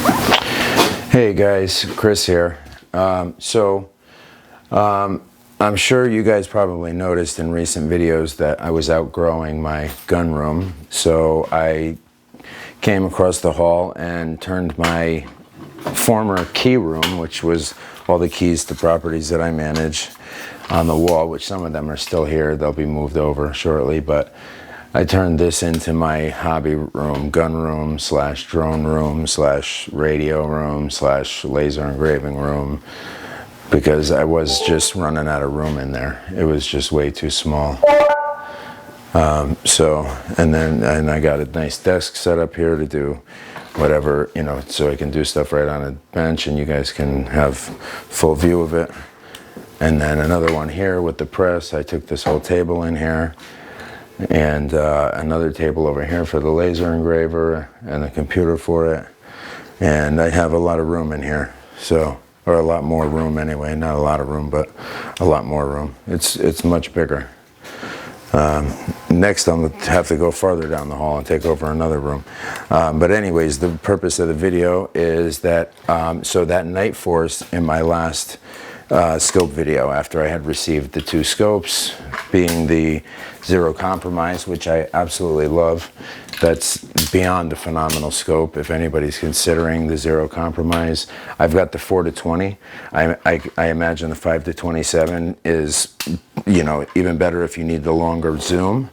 Hey guys, Chris here. I'm sure you guys probably noticed in recent videos that I was outgrowing my gun room, so I came across the hall and turned my former key room, which was all the keys to properties that I manage, on the wall, which some of them are still here. They'll be moved over shortly, but I turned this into my hobby room, gun room slash drone room slash radio room slash laser engraving room, because I was just running out of room in there. It was just way too small. And I got a nice desk set up here to do whatever, you know, so I can do stuff right on a bench and you guys can have full view of it. And then another one here with the press. I took this whole table in here, and another table over here for the laser engraver and the computer for it. And I have a lot of room in here, so, or a lot more room anyway. Not a lot of room, but a lot more room. It's much bigger. Next I'm gonna have to go farther down the hall and take over another room. But anyways, the purpose of the video is that, so that nightforce in my last scope video, after I had received the two scopes, being the Zero Compromise, which I absolutely love. That's beyond a phenomenal scope. If anybody's considering the Zero Compromise, I've got the 4-20. I imagine the 5-27 is, you know, even better if you need the longer zoom,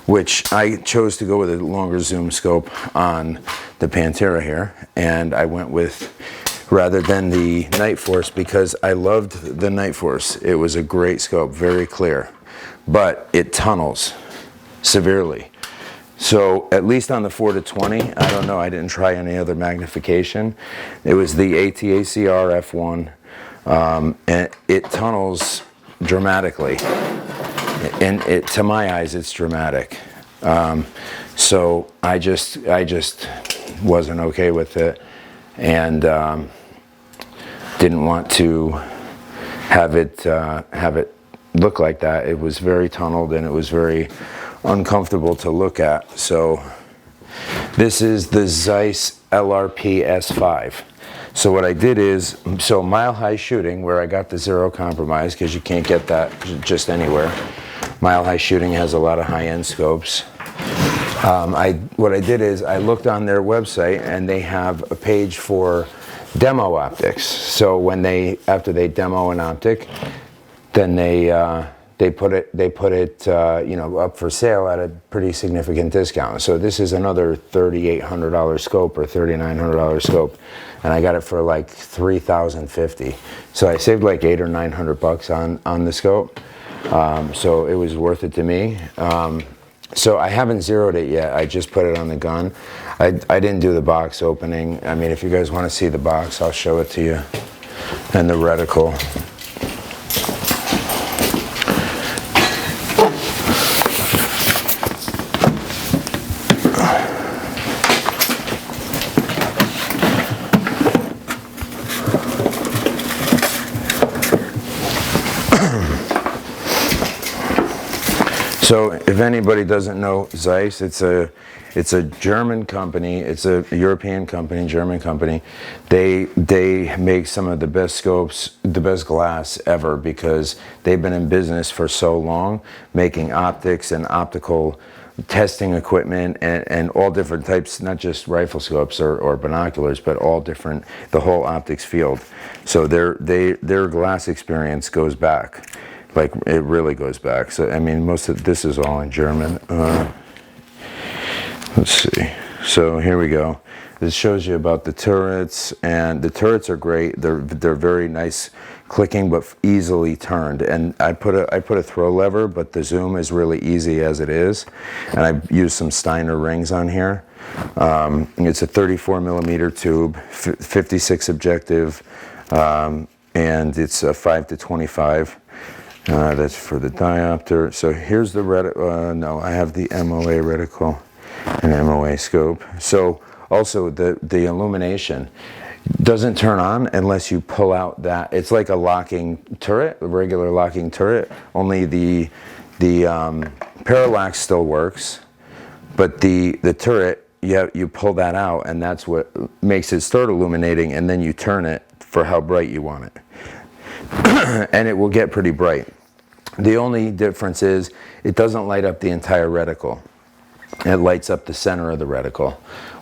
which I chose to go with a longer zoom scope on the Pantera here, and I went with, rather than the nightforce, because I loved the nightforce. It was a great scope, very clear, but it tunnels severely. So at least on the 4-20, I don't know, I didn't try any other magnification. It was the atacr F1, and it tunnels dramatically. And to my eyes, it's dramatic. So I just wasn't okay with it, and didn't want to have it look like that. It was very tunneled and it was very uncomfortable to look at. So this is the Zeiss LRPS5. So what I did is, so Mile High Shooting, where I got the Zero Compromise, because you can't get that just anywhere. Mile High Shooting has a lot of high-end scopes. What I did is I looked on their website, and they have a page for demo optics. So when after they demo an optic, then they put it you know, up for sale at a pretty significant discount. So this is another $3,800 scope or $3,900 scope, and I got it for like $3,050. So I saved like $800 or $900 on the scope. So it was worth it to me. So I haven't zeroed it yet. I just put it on the gun. I didn't do the box opening. I mean, if you guys want to see the box, I'll show it to you. And the reticle. So if anybody doesn't know Zeiss, it's a German company. It's a European company, German company. They make some of the best scopes, the best glass ever, because they've been in business for so long, making optics and optical testing equipment and all different types, not just rifle scopes or binoculars, but all different, the whole optics field. So their glass experience goes back. Like, it really goes back. So I mean, most of this is all in German. Let's see. So here we go. This shows you about the turrets, and the turrets are great. They're very nice clicking, but easily turned. And I put a throw lever, but the zoom is really easy as it is. And I used some Steiner rings on here. It's a 34 millimeter tube, 56 objective, and it's a 5-25. That's for the diopter. So here's the reticle. No, I have the MOA reticle and MOA scope. So also the illumination doesn't turn on unless you pull out that. It's like a locking turret, a regular locking turret. Only the parallax still works, but the turret you pull that out, and that's what makes it start illuminating, and then you turn it for how bright you want it. And it will get pretty bright. The only difference is it doesn't light up the entire reticle. It lights up the center of the reticle,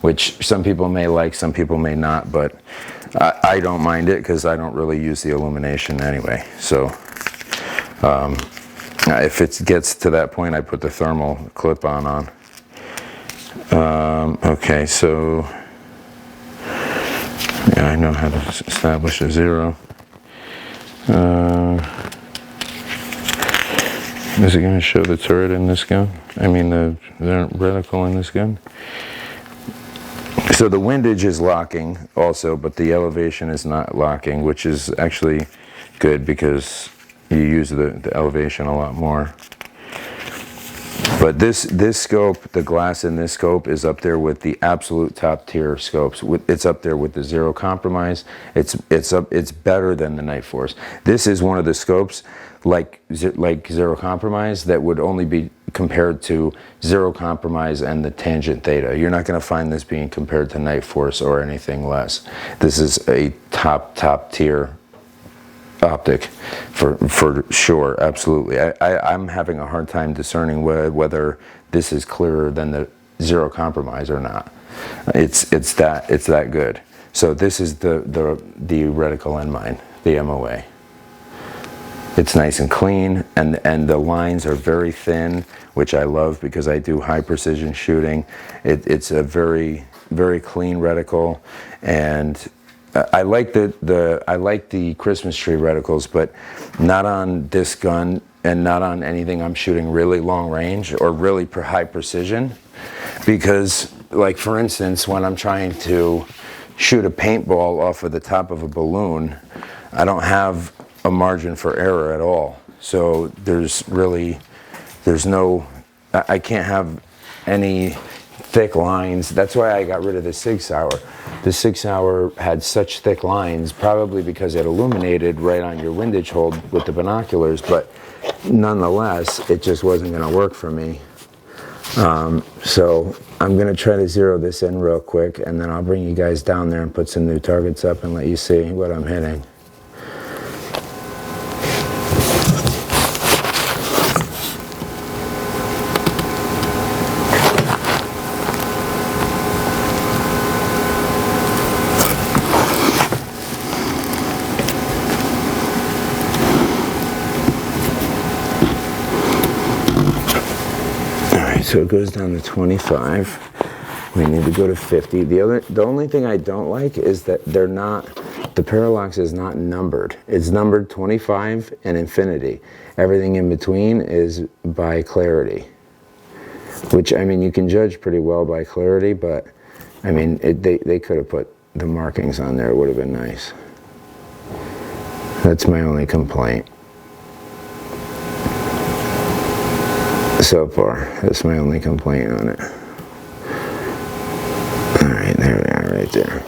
which some people may like, some people may not, but I don't mind it because I don't really use the illumination anyway. So if it gets to that point, I put the thermal clip-on on. Okay, so yeah, I know how to establish a 0. Is it going to show the turret in this gun? I mean the reticle in this gun? So the windage is locking also, but the elevation is not locking, which is actually good because you use the elevation a lot more. But this scope, the glass in this scope is up there with the absolute top tier scopes. It's up there with the Zero Compromise. It's better than the Nightforce. This is one of the scopes like Zero Compromise that would only be compared to Zero Compromise and the Tangent Theta. You're not going to find this being compared to Nightforce or anything less. This is a top tier optic for sure, absolutely. I'm having a hard time discerning whether this is clearer than the Zero Compromise or not. It's that good. So this is the reticle in mine, the MOA. It's nice and clean, and the lines are very thin, which I love because I do high precision shooting. It's a very clean reticle, and I like the Christmas tree reticles, but not on this gun and not on anything I'm shooting really long range or really high precision, because like for instance, when I'm trying to shoot a paintball off of the top of a balloon, I don't have a margin for error at all. So I can't have any thick lines. That's why I got rid of the Sig Sauer. The Sig Sauer had such thick lines, probably because it illuminated right on your windage hold with the binoculars, but nonetheless, it just wasn't going to work for me. So I'm going to try to zero this in real quick, and then I'll bring you guys down there and put some new targets up and let you see what I'm hitting. So it goes down to 25. We need to go to 50. The only thing I don't like is that the parallax is not numbered. It's numbered 25 and infinity. Everything in between is by clarity, which, I mean, you can judge pretty well by clarity, but I mean, they could have put the markings on there. It would have been nice. That's my only complaint. So far, that's my only complaint on it. Alright, there we are, right there.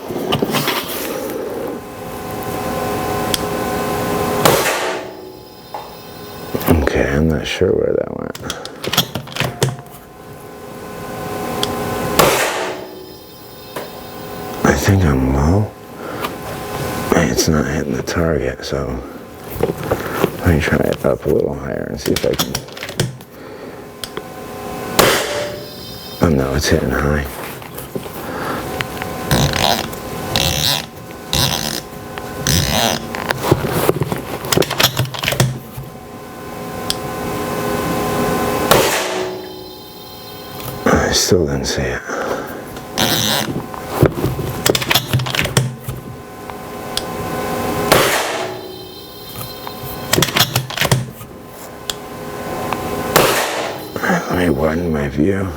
Okay, I'm not sure where that went. I think I'm low. It's not hitting the target, so let me try it up a little higher and see if I can. Oh no, it's hitting high. I still didn't see it. Let me widen my view.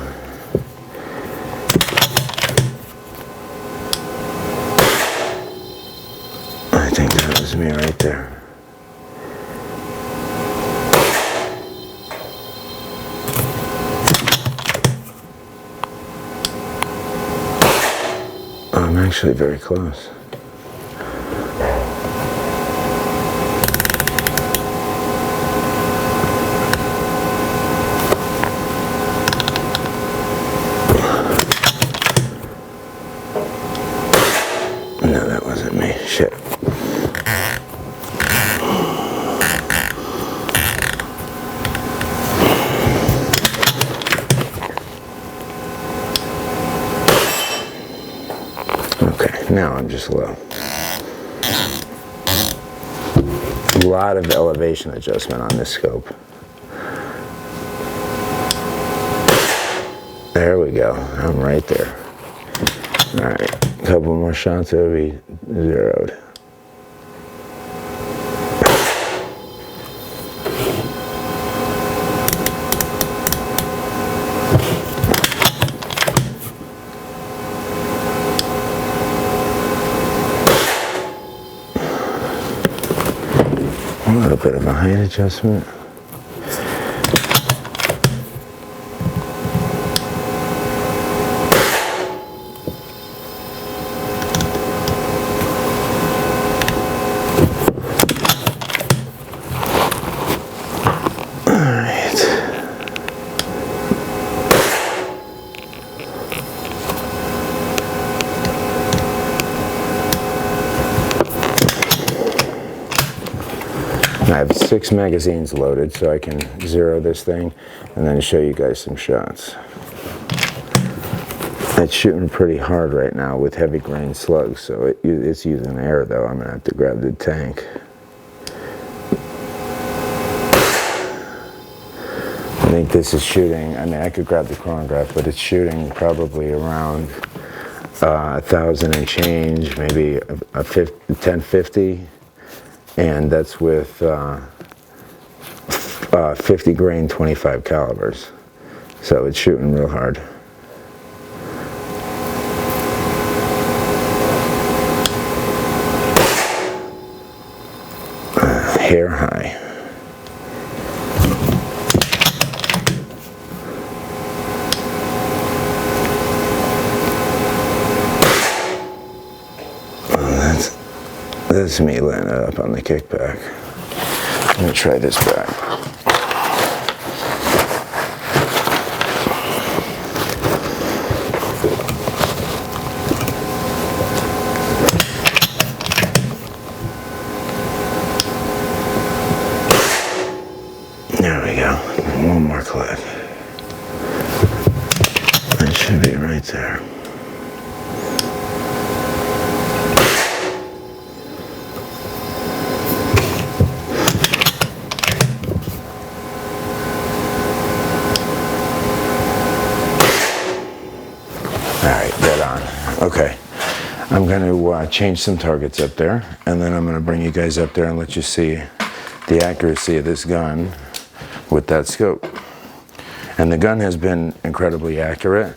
I think that was me right there. I'm actually very close. No, that wasn't me. Shit. Okay, now I'm just low. A lot of elevation adjustment on this scope. There we go. I'm right there. All right, a couple more shots, it'll be zeroed. A little bit of a height adjustment. I have 6 magazines loaded, so I can zero this thing and then show you guys some shots. It's shooting pretty hard right now with heavy grain slugs, so it's using air though. I'm gonna have to grab the tank. I think this is shooting, I mean I could grab the chronograph, but it's shooting probably around 1,000 and change, maybe a 1050. And that's with 50 grain 25 calibers, so it's shooting real hard. Hair high. That's me laying it up on the kickback. I'm gonna try this back. There we go. One more click. That should be right there. Okay, I'm going to change some targets up there, and then I'm going to bring you guys up there and let you see the accuracy of this gun with that scope. And the gun has been incredibly accurate.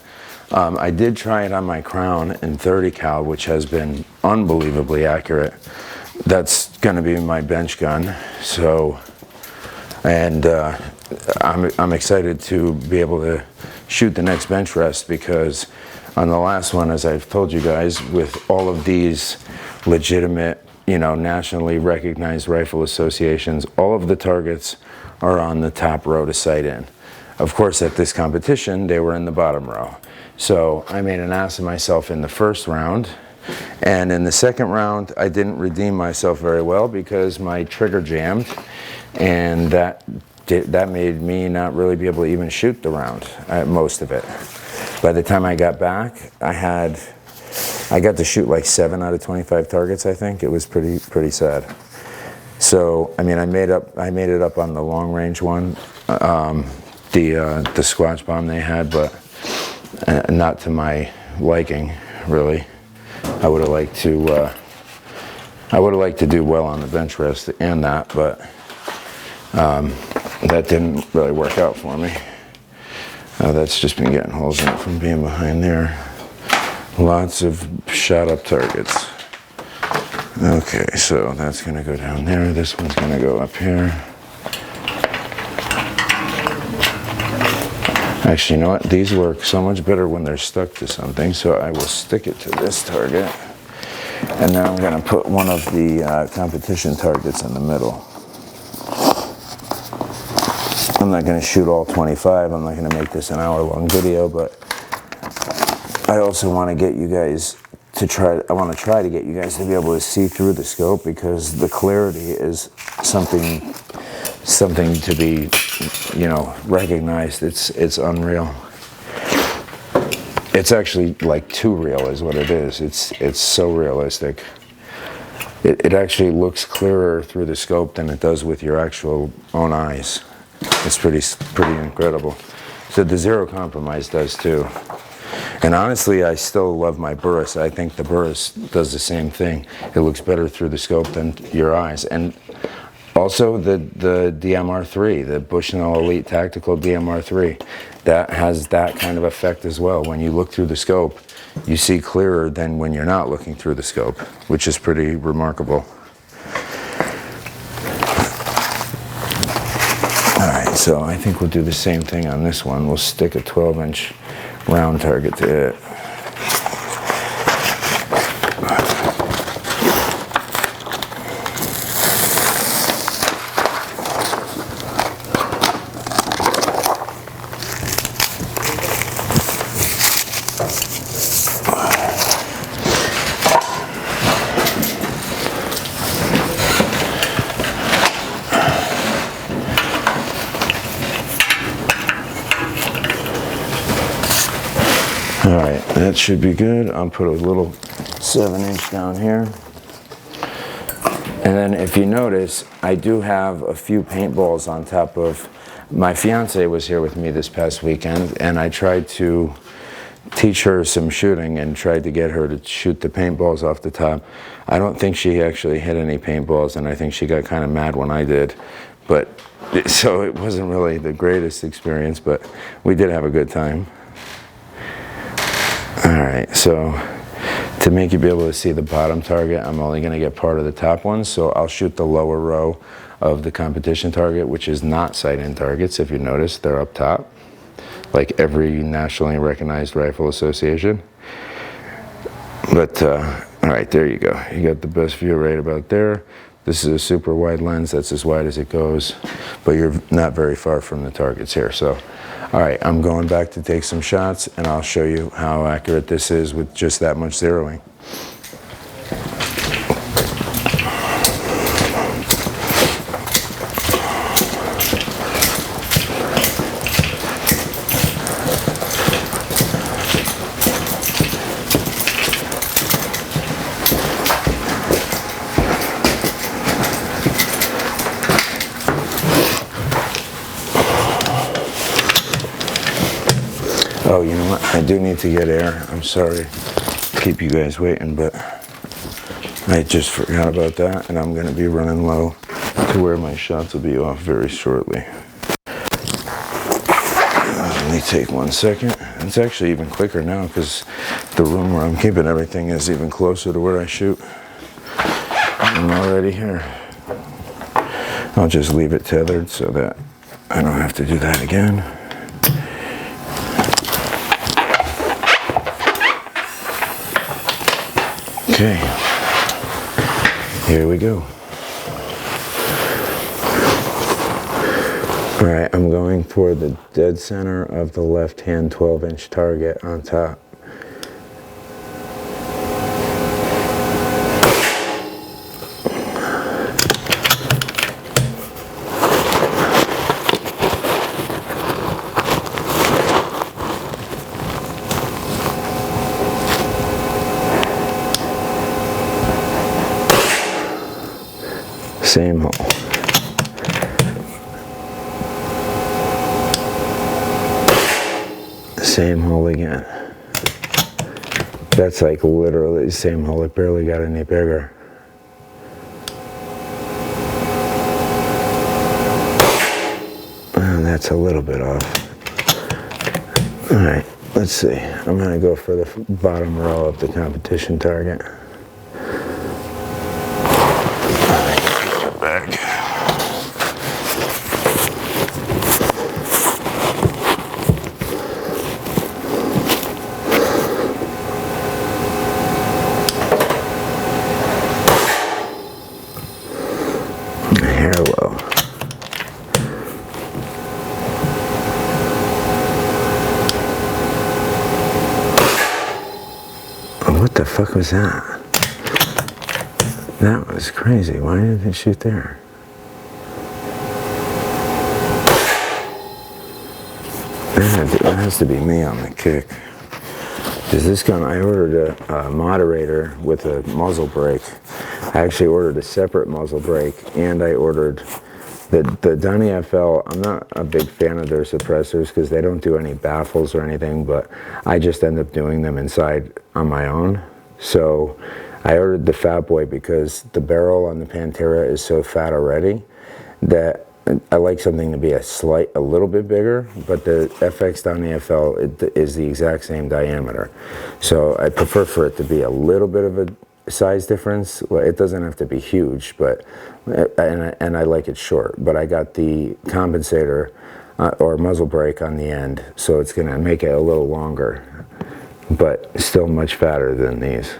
I did try it on my Crown in 30 cal, which has been unbelievably accurate. That's going to be my bench gun. So, and I'm excited to be able to shoot the next bench rest, because on the last one, as I've told you guys, with all of these legitimate, you know, nationally recognized rifle associations, all of the targets are on the top row to sight in. Of course, at this competition, they were in the bottom row. So I made an ass of myself in the first round. And in the second round, I didn't redeem myself very well because my trigger jammed, and that made me not really be able to even shoot the round, most of it. By the time I got back, I got to shoot like 7 out of 25 targets, I think. It was pretty sad. So, I mean, I made it up on the long range one, the Squatch bomb they had, but not to my liking, really. I would have liked to do well on the bench rest and that, but that didn't really work out for me. That's just been getting holes in it from being behind there. Lots of shot up targets. Okay, so that's gonna go down there. This one's gonna go up here. Actually, you know what? These work so much better when they're stuck to something, so I will stick it to this target. And now I'm gonna put one of the competition targets in the middle. I'm not going to shoot all 25. I'm not going to make this an hour-long video, but I also want to get you guys I want to try to get you guys to be able to see through the scope, because the clarity is something to be, you know, recognized. It's unreal. It's actually like too real is what it is. It's so realistic. It actually looks clearer through the scope than it does with your actual own eyes. It's pretty incredible. So the zero compromise does too. And honestly, I still love my Burris. I think the Burris does the same thing. It looks better through the scope than your eyes. And also the DMR3, the Bushnell Elite Tactical DMR3, that has that kind of effect as well. When you look through the scope, you see clearer than when you're not looking through the scope, which is pretty remarkable. All right, so I think we'll do the same thing on this one. We'll stick a 12-inch round target to it. All right, that should be good. I'll put a little 7-inch down here. And then if you notice, I do have a few paintballs on top of, my fiance was here with me this past weekend, and I tried to teach her some shooting and tried to get her to shoot the paintballs off the top. I don't think she actually hit any paintballs, and I think she got kind of mad when I did. But so it wasn't really the greatest experience, but we did have a good time. All right, so to make you be able to see the bottom target, I'm only going to get part of the top one, so I'll shoot the lower row of the competition target, which is not sight-in targets. If you notice, they're up top, like every nationally recognized rifle association. But, all right, there you go. You got the best view right about there. This is a super wide lens, that's as wide as it goes, but you're not very far from the targets here, so. All right, I'm going back to take some shots, and I'll show you how accurate this is with just that much zeroing. Oh, you know what? I do need to get air. I'm sorry to keep you guys waiting, but I just forgot about that, and I'm going to be running low to where my shots will be off very shortly. Let me take 1 second. It's actually even quicker now because the room where I'm keeping everything is even closer to where I shoot. I'm already here. I'll just leave it tethered so that I don't have to do that again. Okay, here we go. All right, I'm going for the dead center of the left-hand 12-inch target on top. Same hole. Same hole again. That's like literally the same hole. It barely got any bigger. And that's a little bit off. All right, let's see. I'm gonna go for the bottom row of the competition target. Hair low. What the f? fuck was that? That was crazy. Why did it shoot there? That has to be me on the kick. Because this gun, I ordered a moderator with a muzzle brake. I actually ordered a separate muzzle brake, and I ordered the Dunny FL. I'm not a big fan of their suppressors because they don't do any baffles or anything, but I just end up doing them inside on my own. So I ordered the Fat Boy because the barrel on the Pantera is so fat already that I like something to be a little bit bigger, but the FX Dunny FL is the exact same diameter. So I prefer for it to be a little bit of a size difference. Well, it doesn't have to be huge, but and I like it short. But I got the compensator or muzzle brake on the end, so it's going to make it a little longer, but still much fatter than these.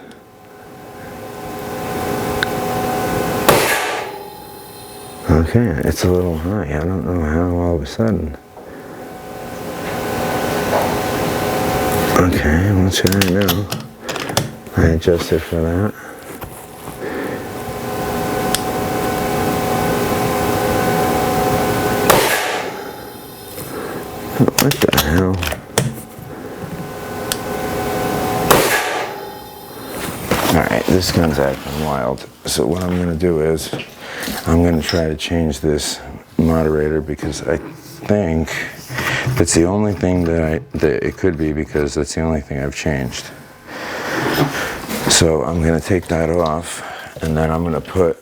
Okay, it's a little high. I don't know how all of a sudden. Okay, we'll try it now. I adjusted for that. What the hell? Alright, this gun's acting wild. So what I'm going to do is I'm going to try to change this moderator because I think that's the only thing that it could be, because that's the only thing I've changed. So I'm going to take that off, and then I'm going to put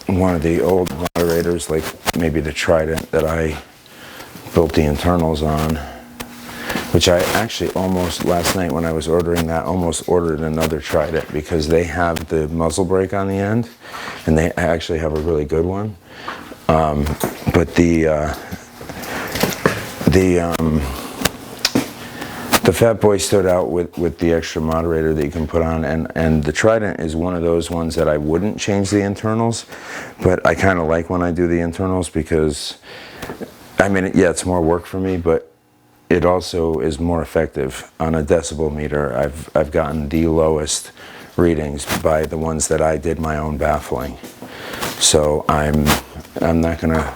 one of the old moderators, like maybe the Trident that I built the internals on, which I actually almost, last night when I was ordering that, almost ordered another Trident because they have the muzzle brake on the end, and they actually have a really good one. But the Fat Boy stood out with the extra moderator that you can put on, and the Trident is one of those ones that I wouldn't change the internals, but I kind of like when I do the internals because, I mean, yeah, it's more work for me, but it also is more effective. On a decibel meter, I've gotten the lowest readings by the ones that I did my own baffling. So I'm not gonna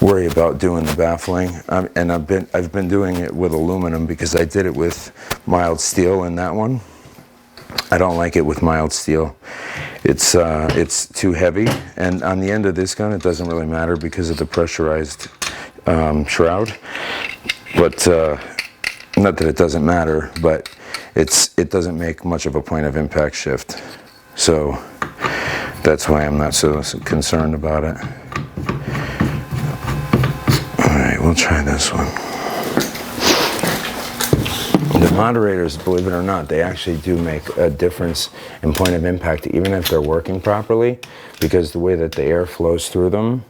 worry about doing the baffling. And I've been doing it with aluminum because I did it with mild steel in that one. I don't like it with mild steel. It's too heavy, and on the end of this gun it doesn't really matter because of the pressurized shroud. But not that it doesn't matter, but it doesn't make much of a point of impact shift. So that's why I'm not so concerned about it. Alright, we'll try this one. The moderators, believe it or not, they actually do make a difference in point of impact, even if they're working properly, because the way that the air flows through them,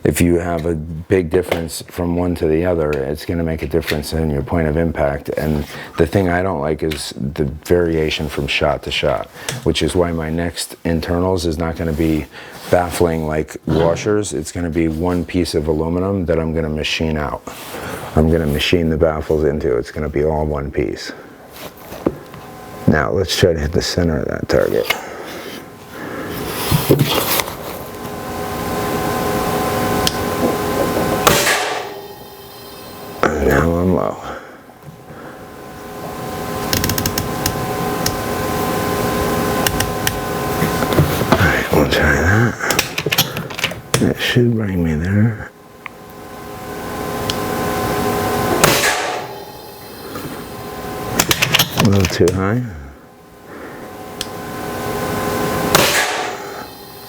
if you have a big difference from one to the other, it's going to make a difference in your point of impact. And the thing I don't like is the variation from shot to shot, which is why my next internals is not going to be baffling like washers. It's going to be one piece of aluminum that I'm going to machine out. I'm going to machine the baffles into. It's going to be all one piece. Now let's try to hit the center of that target. Now I'm low. Alright, we'll try that. That should bring me there. A little too high.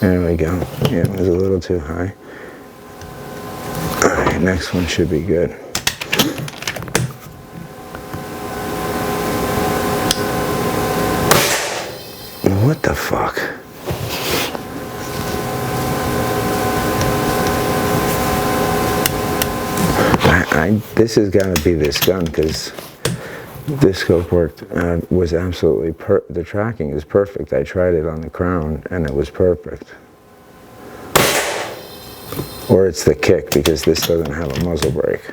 There we go. Yeah, it was a little too high. Alright, next one should be good. What the fuck? This has got to be this gun, because this scope worked, was absolutely the tracking is perfect. I tried it on the crown and it was perfect. Or it's the kick, because this doesn't have a muzzle brake.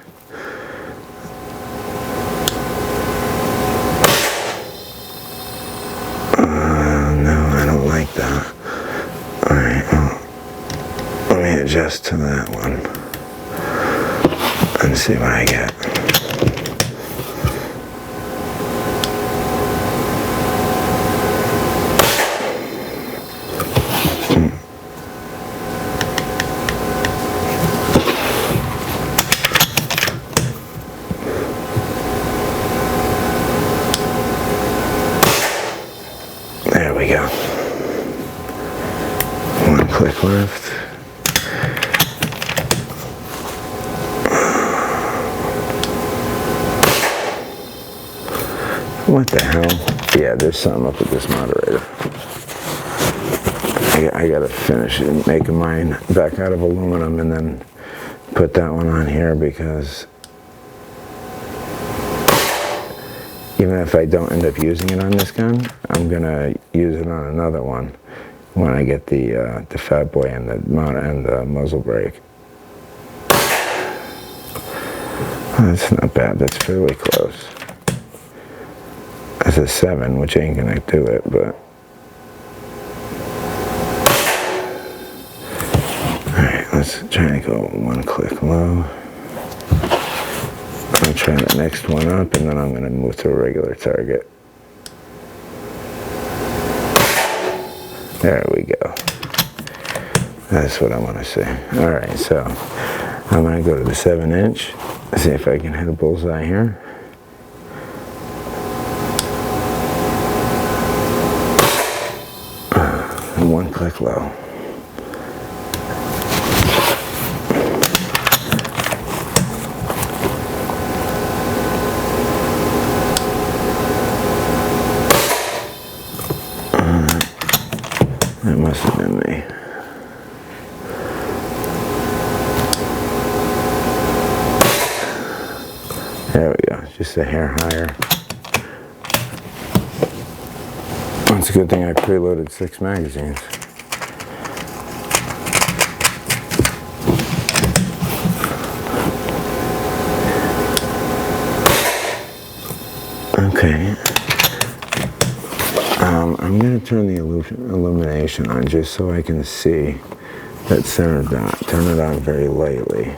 adjust to that one and see what I get. There we go. One click left. What the hell? Yeah, there's something up with this moderator. I gotta finish it, making mine back out of aluminum and then put that one on here, because even if I don't end up using it on this gun, I'm gonna use it on another one when I get the Fat Boy and the muzzle brake. Oh, that's not bad. That's fairly close. That's a 7, which ain't gonna do it, but alright, let's try to go one click low. I'll try the next one up, and then I'm gonna move to a regular target. There we go. That's what I want to see. Alright, so I'm gonna go to the 7-inch, see if I can hit a bullseye here. One click low. That must have been me. There we go, just a hair higher. It's a good thing I preloaded 6 magazines. Okay. I'm going to turn the illumination on just so I can see that center dot. Turn it on very lightly.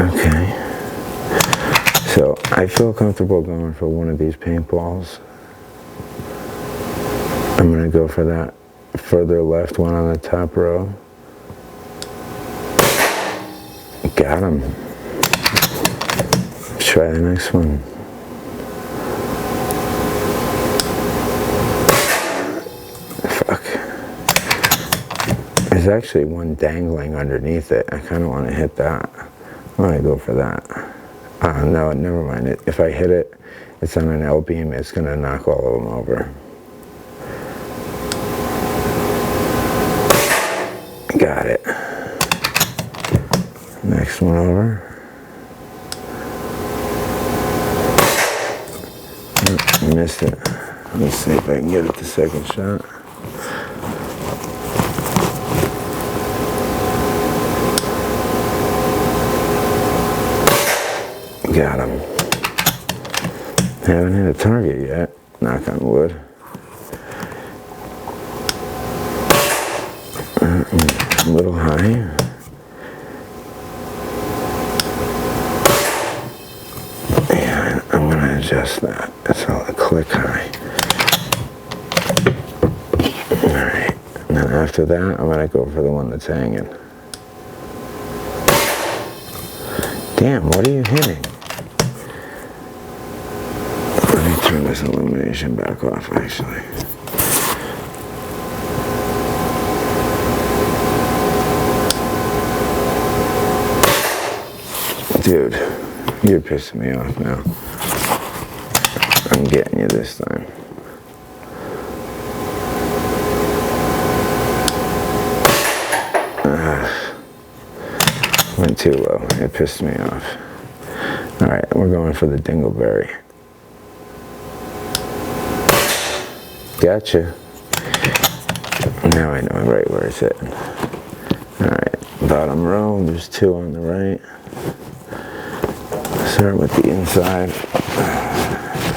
Okay. So I feel comfortable going for one of these paintballs. I'm going to go for that further left one on the top row. Got him. Let's try the next one. Fuck. There's actually one dangling underneath it. I kind of want to hit that. I'm going to go for that. No, never mind. If I hit it, it's on an L-beam, it's going to knock all of them over. Got it. Next one over. Missed it. Let's see if I can get it the second shot. Got him. Haven't hit a target yet. Knock on wood. A little high. Yeah, I'm gonna adjust that. It's a click high. Alright. And then after that, I'm gonna go for the one that's hanging. Damn, what are you hitting? Let me turn this illumination back off, actually. Dude, you're pissing me off now. I'm getting you this time. Went too low. It pissed me off. Alright, we're going for the dingleberry. Gotcha. Now I know right where it's hitting. Alright, bottom row, there's 2 on the right. Start with the inside.